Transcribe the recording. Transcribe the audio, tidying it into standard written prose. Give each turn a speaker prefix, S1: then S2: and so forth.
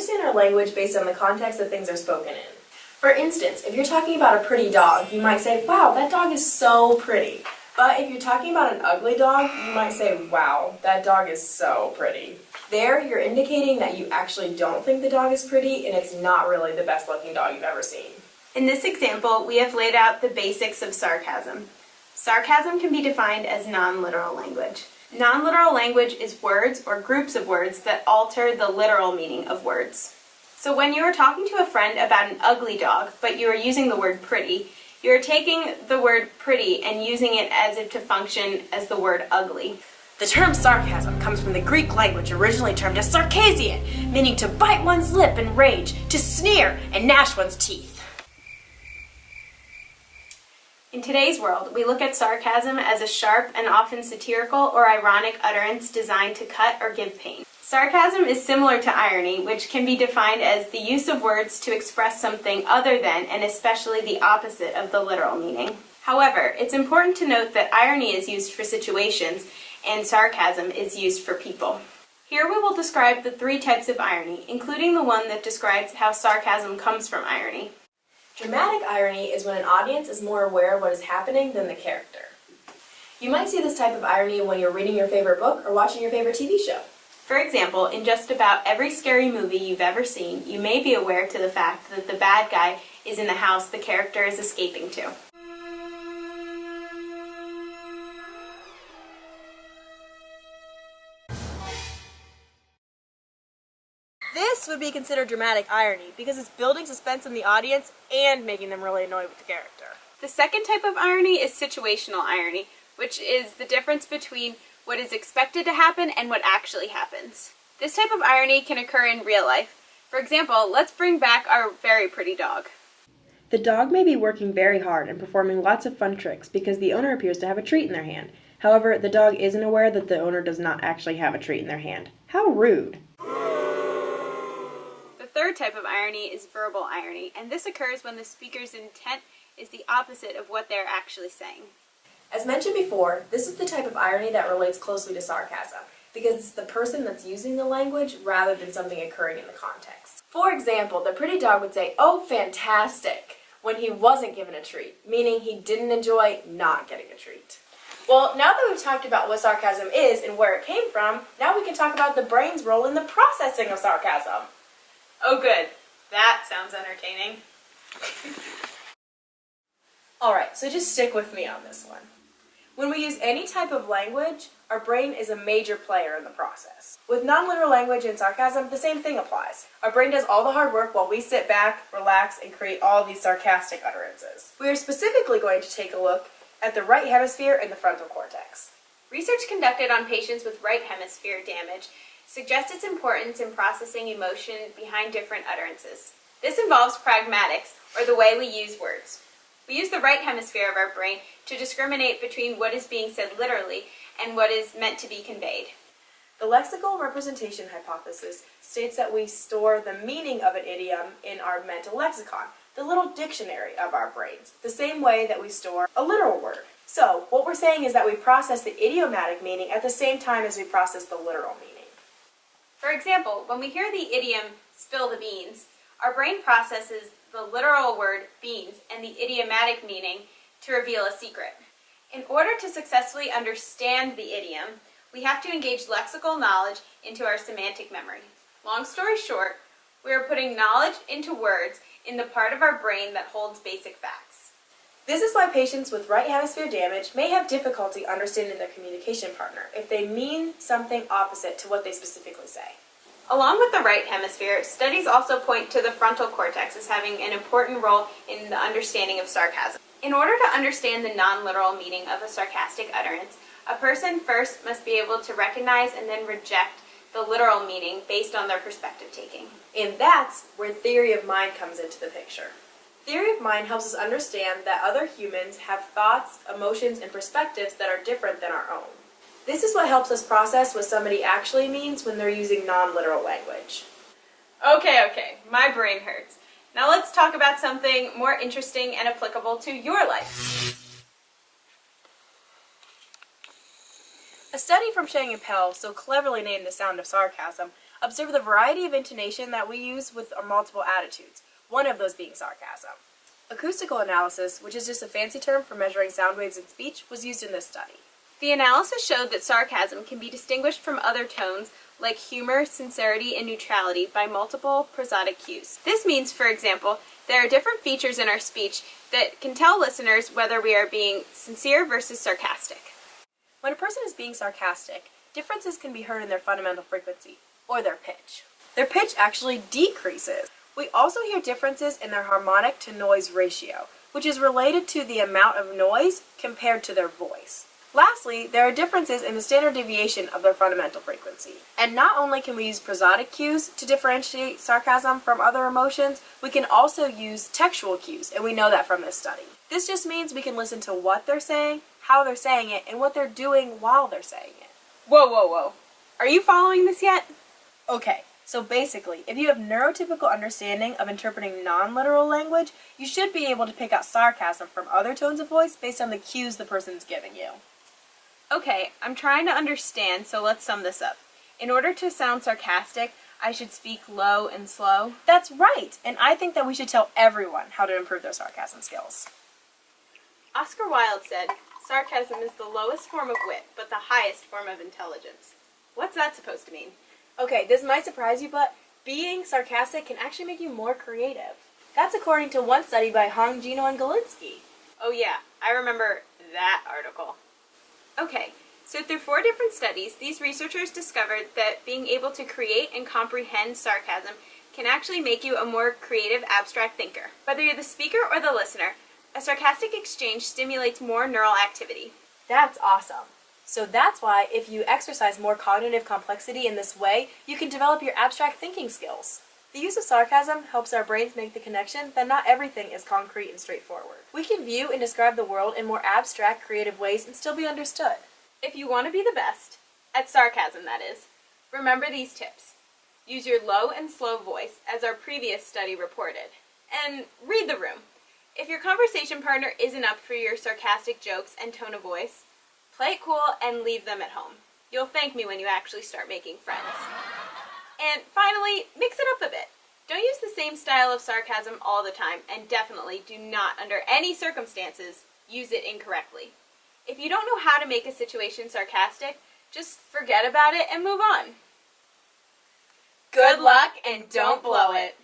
S1: understand our language based on the context that things are spoken in. For instance, if you're talking about a pretty dog, you might say, wow, that dog is so pretty. But if you're talking about an ugly dog, you might say, wow, that dog is so pretty. There, you're indicating that you actually don't think the dog is pretty and it's not really the best looking dog you've ever seen.
S2: In this example, we have laid out the basics of sarcasm. Sarcasm can be defined as non-literal language. Non-literal language is words or groups of words that alter the literal meaning of words. So when you are talking to a friend about an ugly dog, but you are using the word pretty, you are taking the word pretty and using it as if to function as the word ugly.
S1: The term sarcasm comes from the Greek language originally termed as sarkasian, meaning to bite one's lip in rage, to sneer and gnash one's teeth.
S2: In today's world, we look at sarcasm as a sharp and often satirical or ironic utterance designed to cut or give pain. Sarcasm is similar to irony, which can be defined as the use of words to express something other than and especially the opposite of the literal meaning. However, it's important to note that irony is used for situations and sarcasm is used for people. Here we will describe the 3 types of irony, including the one that describes how sarcasm comes from irony.
S1: Dramatic irony is when an audience is more aware of what is happening than the character. You might see this type of irony when you're reading your favorite book or watching your favorite TV show.
S2: For example, in just about every scary movie you've ever seen, you may be aware to the fact that the bad guy is in the house the character is escaping to.
S1: This would be considered dramatic irony because it's building suspense in the audience and making them really annoyed with the character.
S2: The second type of irony is situational irony, which is the difference between what is expected to happen and what actually happens. This type of irony can occur in real life. For example, let's bring back our very pretty dog.
S1: The dog may be working very hard and performing lots of fun tricks because the owner appears to have a treat in their hand. However, the dog isn't aware that the owner does not actually have a treat in their hand. How rude!
S2: The third type of irony is verbal irony, and this occurs when the speaker's intent is the opposite of what they're actually saying.
S1: As mentioned before, this is the type of irony that relates closely to sarcasm, because it's the person that's using the language rather than something occurring in the context. For example, the pretty dog would say, "Oh, fantastic," when he wasn't given a treat, meaning he didn't enjoy not getting a treat. Well, now that we've talked about what sarcasm is and where it came from, now we can talk about the brain's role in the processing of sarcasm.
S2: Oh good, that sounds entertaining.
S1: Alright, so just stick with me on this one. When we use any type of language, our brain is a major player in the process. With non-literal language and sarcasm, the same thing applies. Our brain does all the hard work while we sit back, relax, and create all these sarcastic utterances. We are specifically going to take a look at the right hemisphere and the frontal cortex.
S2: Research conducted on patients with right hemisphere damage suggests its importance in processing emotion behind different utterances. This involves pragmatics, or the way we use words. We use the right hemisphere of our brain to discriminate between what is being said literally and what is meant to be conveyed.
S1: The lexical representation hypothesis states that we store the meaning of an idiom in our mental lexicon, the little dictionary of our brains, the same way that we store a literal word. So, what we're saying is that we process the idiomatic meaning at the same time as we process the literal meaning.
S2: For example, when we hear the idiom, "spill the beans," our brain processes the literal word beans and the idiomatic meaning to reveal a secret. In order to successfully understand the idiom, we have to engage lexical knowledge into our semantic memory. Long story short, we are putting knowledge into words in the part of our brain that holds basic facts.
S1: This is why patients with right hemisphere damage may have difficulty understanding their communication partner if they mean something opposite to what they specifically say.
S2: Along with the right hemisphere, studies also point to the frontal cortex as having an important role in the understanding of sarcasm. In order to understand the non-literal meaning of a sarcastic utterance, a person first must be able to recognize and then reject the literal meaning based on their perspective taking.
S1: And that's where theory of mind comes into the picture. Theory of mind helps us understand that other humans have thoughts, emotions, and perspectives that are different than our own. This is what helps us process what somebody actually means when they're using non-literal language.
S2: Okay, my brain hurts. Now let's talk about something more interesting and applicable to your life.
S1: A study from Chang and Pell so cleverly named The Sound of Sarcasm Observe the variety of intonation that we use with our multiple attitudes, one of those being sarcasm. Acoustical analysis, which is just a fancy term for measuring sound waves in speech, was used in this study.
S2: The analysis showed that sarcasm can be distinguished from other tones like humor, sincerity, and neutrality by multiple prosodic cues. This means, for example, there are different features in our speech that can tell listeners whether we are being sincere versus sarcastic.
S1: When a person is being sarcastic, differences can be heard in their fundamental frequency, or their pitch. Their pitch actually decreases. We also hear differences in their harmonic to noise ratio, which is related to the amount of noise compared to their voice. Lastly, there are differences in the standard deviation of their fundamental frequency. And not only can we use prosodic cues to differentiate sarcasm from other emotions, we can also use textual cues, and we know that from this study. This just means we can listen to what they're saying, how they're saying it, and what they're doing while they're saying it.
S2: Whoa. Are you following this yet?
S1: Okay, so basically, if you have neurotypical understanding of interpreting non-literal language, you should be able to pick out sarcasm from other tones of voice based on the cues the person's giving you.
S2: Okay, I'm trying to understand, so let's sum this up. In order to sound sarcastic, I should speak low and slow.
S1: That's right, and I think that we should tell everyone how to improve their sarcasm skills.
S2: Oscar Wilde said, "Sarcasm is the lowest form of wit, but the highest form of intelligence." What's that supposed to mean?
S1: Okay, this might surprise you, but being sarcastic can actually make you more creative. That's according to one study by Hong, Gino, and Galinsky.
S2: Oh yeah, I remember that article. Okay, so through 4 different studies, these researchers discovered that being able to create and comprehend sarcasm can actually make you a more creative, abstract thinker. Whether you're the speaker or the listener, a sarcastic exchange stimulates more neural activity.
S1: That's awesome. So that's why if you exercise more cognitive complexity in this way, you can develop your abstract thinking skills. The use of sarcasm helps our brains make the connection that not everything is concrete and straightforward. We can view and describe the world in more abstract, creative ways and still be understood.
S2: If you want to be the best, at sarcasm that is, remember these tips. Use your low and slow voice, as our previous study reported. And read the room. If your conversation partner isn't up for your sarcastic jokes and tone of voice, play it cool and leave them at home. You'll thank me when you actually start making friends. And finally, mix it up a bit. Don't use the same style of sarcasm all the time, and definitely do not, under any circumstances, use it incorrectly. If you don't know how to make a situation sarcastic, just forget about it and move on. Good luck and don't blow it.